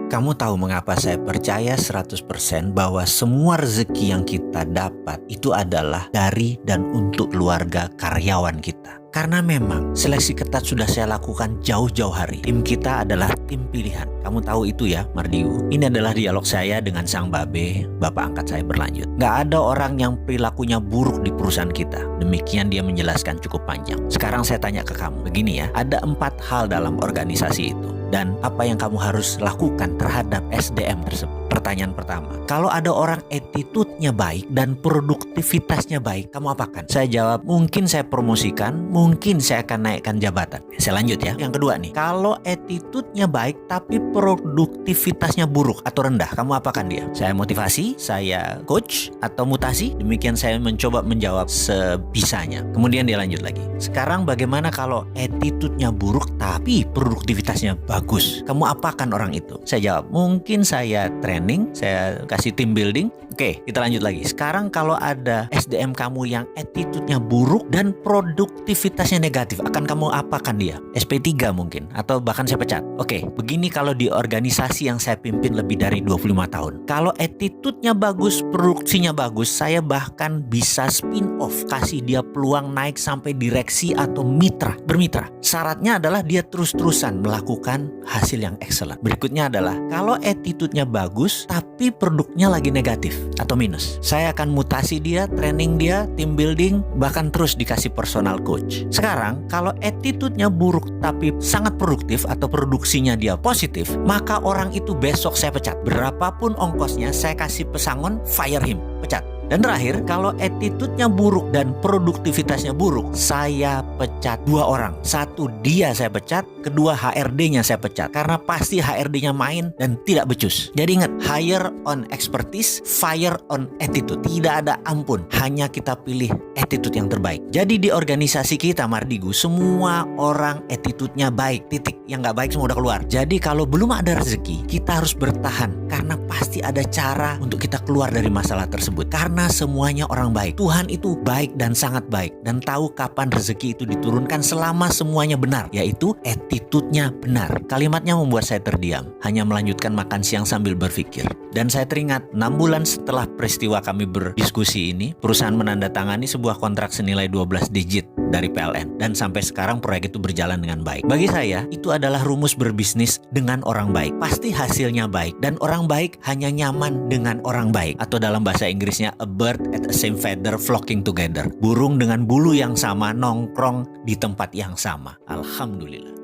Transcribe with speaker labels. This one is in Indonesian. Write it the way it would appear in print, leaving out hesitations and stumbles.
Speaker 1: Kamu tahu mengapa saya percaya 100% bahwa semua rezeki yang kita dapat itu adalah dari dan untuk keluarga karyawan kita. Karena memang seleksi ketat sudah saya lakukan jauh-jauh hari. Tim kita adalah tim pilihan. Kamu tahu itu ya, Mardiu. Ini adalah dialog saya dengan sang babe, bapak angkat saya berlanjut. Gak ada orang yang perilakunya buruk di perusahaan kita. Demikian dia menjelaskan cukup panjang. Sekarang saya tanya ke kamu, begini ya. Ada 4 hal dalam organisasi itu. Dan apa yang kamu harus lakukan terhadap SDM tersebut. Pertanyaan pertama, kalau ada orang attitude-nya baik dan produktivitasnya baik, kamu apakan? Saya jawab, mungkin saya promosikan, mungkin saya akan naikkan jabatan. Saya lanjut ya. Yang kedua nih, kalau attitude-nya baik tapi produktivitasnya buruk atau rendah, kamu apakan dia? Saya motivasi, saya coach, atau mutasi? Demikian saya mencoba menjawab sebisanya. Kemudian dia lanjut lagi. Sekarang bagaimana kalau attitude-nya buruk tapi produktivitasnya bagus? Kamu apakan orang itu? Saya jawab, mungkin saya training, saya kasih team building. Oke, kita lanjut lagi. Sekarang kalau ada SDM kamu yang attitude-nya buruk dan produktivitasnya negatif, akan kamu apakan dia? SP3 mungkin, atau bahkan saya pecat. Oke, begini kalau di organisasi yang saya pimpin lebih dari 25 tahun. Kalau attitude-nya bagus, produksinya bagus, saya bahkan bisa spin off, kasih dia peluang naik sampai direksi atau bermitra. Syaratnya adalah dia terus-terusan melakukan hasil yang excellent. Berikutnya adalah kalau attitude-nya bagus tapi produknya lagi negatif atau minus, saya akan mutasi dia, training dia, team building, bahkan terus dikasih personal coach. Sekarang kalau attitude-nya buruk tapi sangat produktif atau produksinya dia positif, maka orang itu besok saya pecat. Berapapun ongkosnya, saya kasih pesangon, fire him, pecat. Dan terakhir, kalau attitude-nya buruk dan produktivitasnya buruk, saya pecat 2 orang. 1, dia saya pecat. Kedua, HRD-nya saya pecat. Karena pasti HRD-nya main dan tidak becus. Jadi ingat, hire on expertise, fire on attitude. Tidak ada ampun, hanya kita pilih attitude yang terbaik. Jadi di organisasi kita, Mardigu, semua orang attitude-nya baik. Titik. Yang nggak baik semua udah keluar. Jadi kalau belum ada rezeki, kita harus bertahan. Karena pasti ada cara untuk kita keluar dari masalah tersebut. Karena semuanya orang baik. Tuhan itu baik dan sangat baik. Dan tahu kapan rezeki itu diturunkan selama semuanya benar. Yaitu attitude-nya benar. Kalimatnya membuat saya terdiam. Hanya melanjutkan makan siang sambil berpikir. Dan saya teringat 6 bulan setelah peristiwa kami berdiskusi ini, perusahaan menandatangani sebuah kontrak senilai 12 digit dari PLN. Dan sampai sekarang proyek itu berjalan dengan baik. Bagi saya, itu adalah rumus berbisnis dengan orang baik. Pasti hasilnya baik. Dan orang baik hanya nyaman dengan orang baik. Atau dalam bahasa Inggrisnya, a bird at the same feather flocking together. Burung dengan bulu yang sama nongkrong di tempat yang sama. Alhamdulillah.